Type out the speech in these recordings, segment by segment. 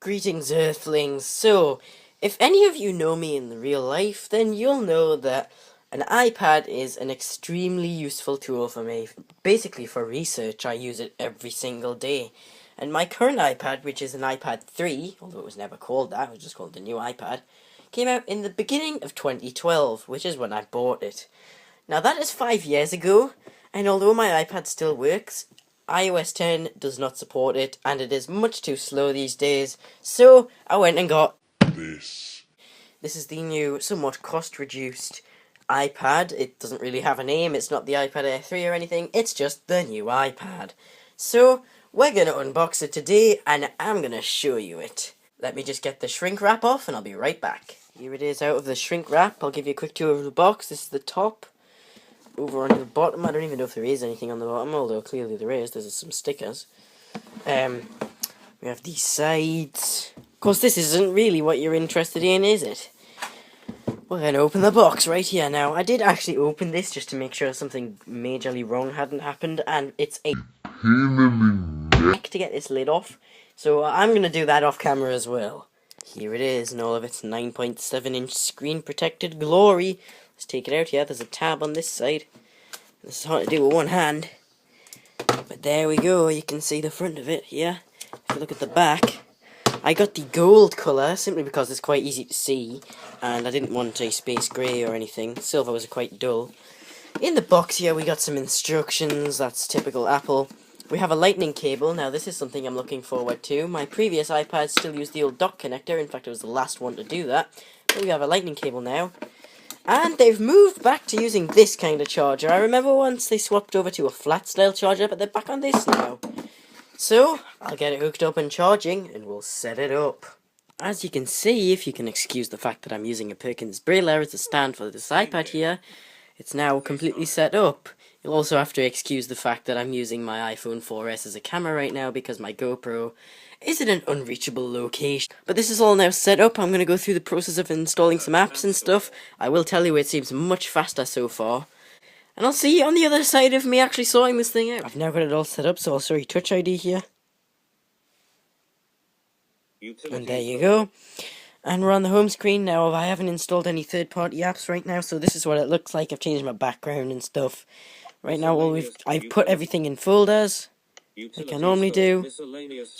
Greetings, Earthlings. So, if any of you know me in the real life, then you'll know that an iPad is an extremely useful tool for me. Basically, for research, I use it every single day. And my current iPad, which is an iPad 3, although it was never called that, it was just called the new iPad, came out in the beginning of 2012, which is when I bought it. Now, that is 5 years ago, and although my iPad still works, iOS 10 does not support it, and it is much too slow these days, so I went and got this. This is the new, somewhat cost-reduced iPad. It doesn't really have a name, it's not the iPad Air 3 or anything, it's just the new iPad. So, we're going to unbox it today, and I'm going to show you it. Let me just get the shrink wrap off, and I'll be right back. Here it is out of the shrink wrap. I'll give you a quick tour of the box. This is the top. Over on the bottom, I don't even know if there is anything on the bottom, although clearly there is. There's some stickers. We have these sides. Of course, this isn't really what you're interested in, is it? We're going to open the box right here now. I did actually open this just to make sure something majorly wrong hadn't happened, and it's a neck to get this lid off. So I'm going to do that off camera as well. Here it is in all of its 9.7-inch screen-protected glory. Let's take it out here. There's a tab on this side. This is hard to do with one hand. But there we go. You can see the front of it here. If you look at the back, I got the gold colour simply because it's quite easy to see. And I didn't want a space grey or anything. Silver was quite dull. In the box here we got some instructions. That's typical Apple. We have a lightning cable. Now this is something I'm looking forward to. My previous iPad still used the old dock connector. In fact, it was the last one to do that. But we have a lightning cable now. And they've moved back to using this kind of charger. I remember once they swapped over to a flat style charger, but they're back on this now. So, I'll get it hooked up and charging, and we'll set it up. As you can see, if you can excuse the fact that I'm using a Perkins Braille as a stand for this iPad here, it's now completely set up. You'll also have to excuse the fact that I'm using my iPhone 4S as a camera right now because my GoPro is in an unreachable location. But this is all now set up. I'm going to go through the process of installing some apps and stuff. I will tell you it seems much faster so far. And I'll see you on the other side of me actually sorting this thing out. I've now got it all set up, so I'll show you Touch ID here. And there you go. And we're on the home screen now. I haven't installed any third-party apps right now, so this is what it looks like. I've changed my background and stuff. Right now, I've put everything in folders, like I normally do. So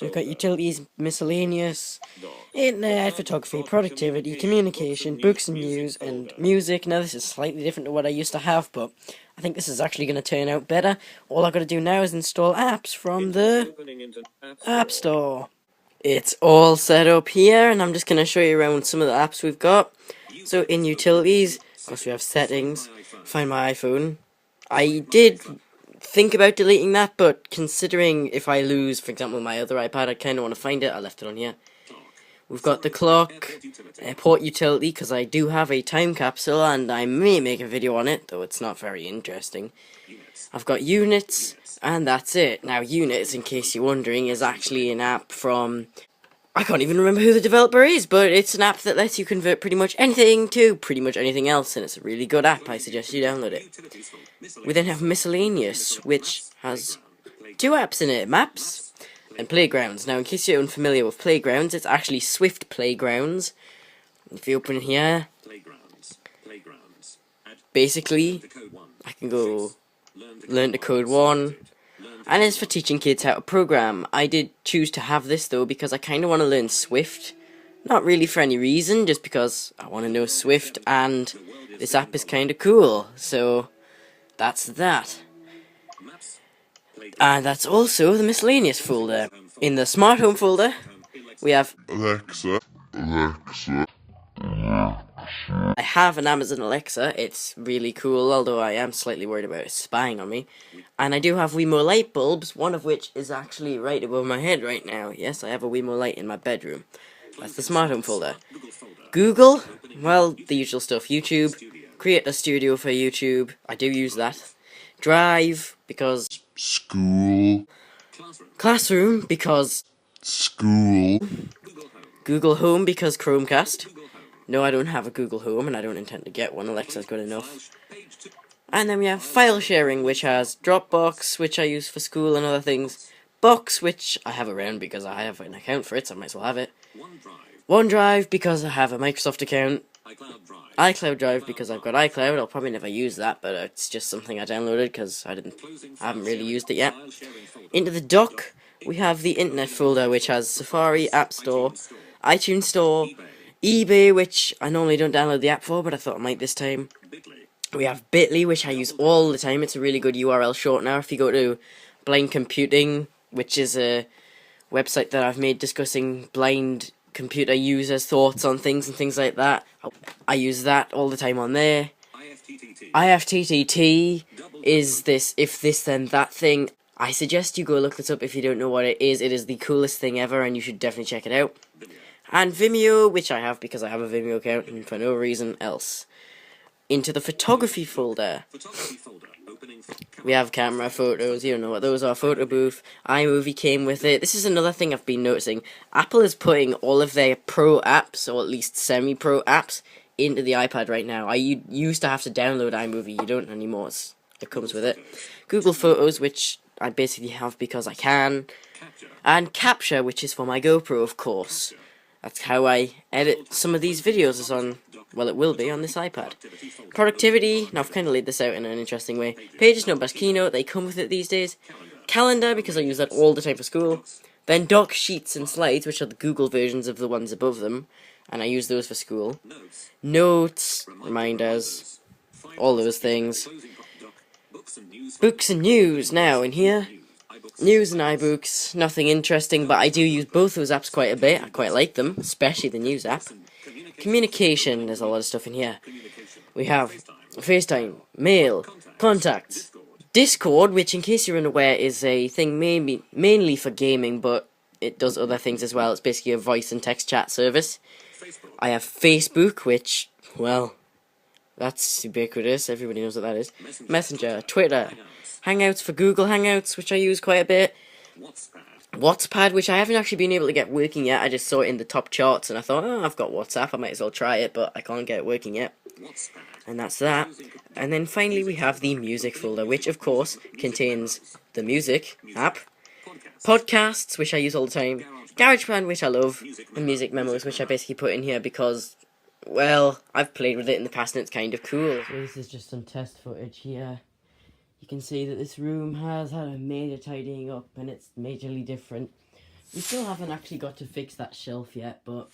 we've got utilities, miscellaneous, internet, photography, productivity, communication, books and news, and music. Now this is slightly different to what I used to have, but I think this is actually going to turn out better. All I've got to do now is install apps from the App Store. It's all set up here, and I'm just going to show you around some of the apps we've got. So in utilities, of course we have settings, find my iPhone. I did think about deleting that, but considering if I lose, for example, my other iPad, I kind of want to find it. I left it on here. We've got the clock, port utility, because I do have a time capsule, and I may make a video on it, though it's not very interesting. I've got units, and that's it. Now, units, in case you're wondering, is actually an app from... I can't even remember who the developer is, but it's an app that lets you convert pretty much anything to pretty much anything else, and it's a really good app. I suggest you download it. We then have Miscellaneous, which has two apps in it, Maps and Playgrounds. Now, in case you're unfamiliar with Playgrounds, it's actually Swift Playgrounds. If you open it here, basically, I can go learn to code 1. And it's for teaching kids how to program. I did choose to have this though because I kind of want to learn Swift. Not really for any reason, just because I want to know Swift and this app is kind of cool. So that's that. And that's also the miscellaneous folder. In the smart home folder, we have Alexa. I have an Amazon Alexa. It's really cool, although I am slightly worried about it spying on me. And I do have Wemo light bulbs, one of which is actually right above my head right now. Yes, I have a Wemo light in my bedroom. That's the smart home folder. Google, well, the usual stuff. YouTube, create a studio for YouTube. I do use that. Drive, because school. Classroom, because school. Google Home, because Chromecast. No, I don't have a Google Home, and I don't intend to get one. Alexa's good enough. And then we have file sharing, which has Dropbox, which I use for school and other things. Box, which I have around because I have an account for it, so I might as well have it. OneDrive, because I have a Microsoft account. iCloud Drive, because I've got iCloud. I'll probably never use that, but it's just something I downloaded because I haven't really used it yet. Into the dock, we have the Internet folder, which has Safari, App Store, iTunes Store, eBay, which I normally don't download the app for, but I thought I might this time. We have Bitly, which I use all the time. It's a really good URL shortener. If you go to Blind Computing, which is a website that I've made discussing blind computer users' thoughts on things and things like that, I use that all the time on there. IFTTT is this if this then that thing. I suggest you go look this up if you don't know what it is. It is the coolest thing ever and you should definitely check it out. And Vimeo, which I have because I have a Vimeo account and for no reason else. Into the photography folder. We have camera, photos, you don't know what those are, photo booth, iMovie came with it. This is another thing I've been noticing. Apple is putting all of their pro apps, or at least semi-pro apps, into the iPad right now. I used to have to download iMovie, you don't anymore, it comes with it. Google Photos, which I basically have because I can. And Capture, which is for my GoPro, of course. That's how I edit some of these videos, is on, well, it will be on this iPad. Productivity, now I've kind of laid this out in an interesting way. Pages, Notepads, Keynote, they come with it these days. Calendar, because I use that all the time for school. Then Doc, Sheets, and Slides, which are the Google versions of the ones above them, and I use those for school. Notes, reminders, all those things. Books and news, now in here. News and iBooks, nothing interesting, but I do use both those apps quite a bit. I quite like them, especially the news app. Communication, there's a lot of stuff in here. We have FaceTime, Mail, Contacts, Discord, which in case you're unaware is a thing mainly for gaming, but it does other things as well. It's basically a voice and text chat service. I have Facebook, which, well, that's ubiquitous, everybody knows what that is. Messenger, Twitter, Hangouts for Google Hangouts, which I use quite a bit. WhatsApp, which I haven't actually been able to get working yet. I just saw it in the top charts and I thought, oh, I've got WhatsApp, I might as well try it, but I can't get it working yet. And that's that. And then finally we have the music folder, which of course contains the music app, podcasts, which I use all the time, GarageBand, which I love, and music memos, which I basically put in here because, well, I've played with it in the past and it's kind of cool. So this is just some test footage here. You can see that this room has had a major tidying up and it's majorly different. We still haven't actually got to fix that shelf yet, but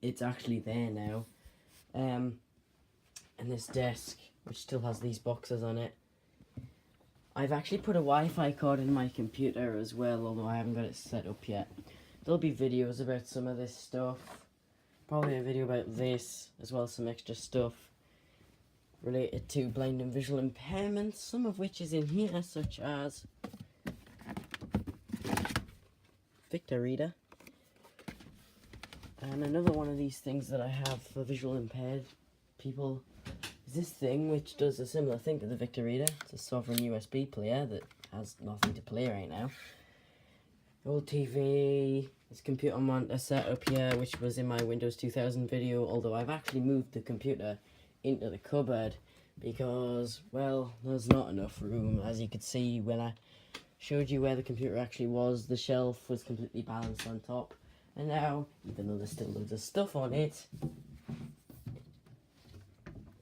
it's actually there now. And this desk, which still has these boxes on it. I've actually put a Wi-Fi card in my computer as well, although I haven't got it set up yet. There'll be videos about some of this stuff. Probably a video about this, as well as some extra stuff related to blind and visual impairments, some of which is in here, such as Victor Reader. And another one of these things that I have for visual impaired people is this thing, which does a similar thing to the Victor Reader. It's a sovereign USB player that has nothing to play right now. Old TV, this computer monitor set up here, which was in my Windows 2000 video, although I've actually moved the computer into the cupboard because, well, there's not enough room. As you could see when I showed you where the computer actually was, the shelf was completely balanced on top, and now, even though there's still loads of stuff on it,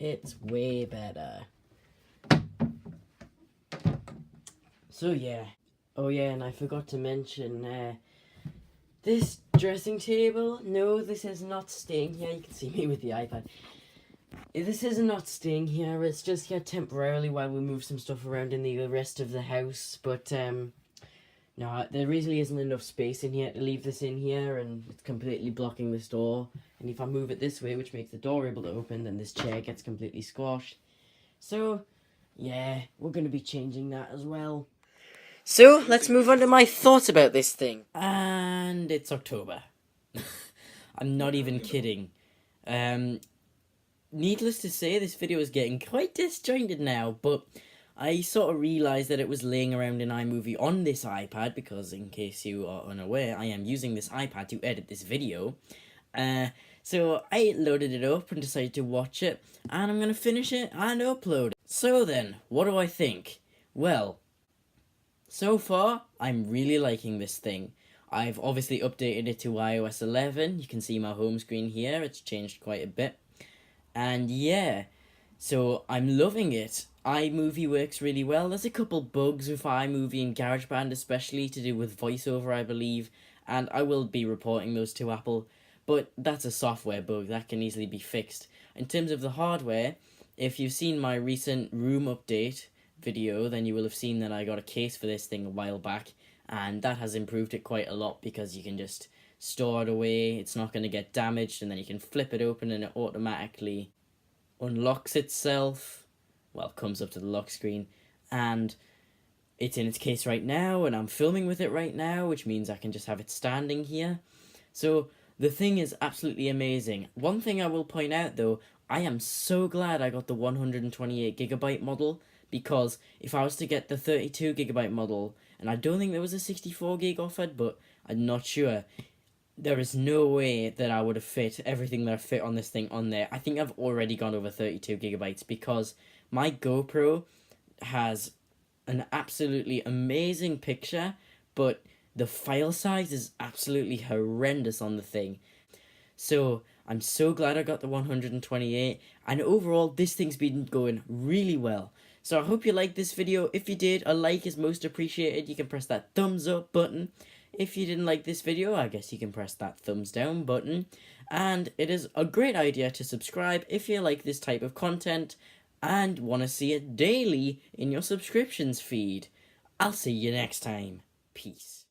it's way better. So yeah, oh yeah, and I forgot to mention this dressing table. No, this is not staying here. You can see me with the iPad. This is not staying here, it's just here temporarily while we move some stuff around in the rest of the house, but no, there really isn't enough space in here to leave this in here, and it's completely blocking this door, and if I move it this way, which makes the door able to open, then this chair gets completely squashed. So, yeah, we're going to be changing that as well. So, let's move on to my thoughts about this thing. And it's October. I'm not even kidding. Needless to say, this video is getting quite disjointed now, but I sort of realised that it was laying around in iMovie on this iPad, because in case you are unaware, I am using this iPad to edit this video. So I loaded it up and decided to watch it, and I'm going to finish it and upload it. So then, what do I think? Well, So far, I'm really liking this thing. I've obviously updated it to iOS 11. You can see my home screen here, it's changed quite a bit. And yeah, so I'm loving it. iMovie works really well. There's a couple bugs with iMovie and GarageBand, especially to do with voiceover, I believe, and I will be reporting those to Apple. But that's a software bug that can easily be fixed. In terms of the hardware, if you've seen my recent room update video, then you will have seen that I got a case for this thing a while back, and that has improved it quite a lot because you can just store it away, it's not going to get damaged, and then you can flip it open and it automatically unlocks itself, well, comes up to the lock screen, and it's in its case right now, and I'm filming with it right now, which means I can just have it standing here. So the thing is absolutely amazing. One thing I will point out though, I am so glad I got the 128GB model, because if I was to get the 32GB model, and I don't think there was a 64GB offered, but I'm not sure, there is no way that I would have fit everything that I fit on this thing on there. I think I've already gone over 32GB because my GoPro has an absolutely amazing picture, but the file size is absolutely horrendous on the thing. So I'm so glad I got the 128, and overall this thing's been going really well. So I hope you liked this video. If you did, a like is most appreciated. You can press that thumbs up button. If you didn't like this video, I guess you can press that thumbs down button. And it is a great idea to subscribe if you like this type of content and want to see it daily in your subscriptions feed. I'll see you next time. Peace.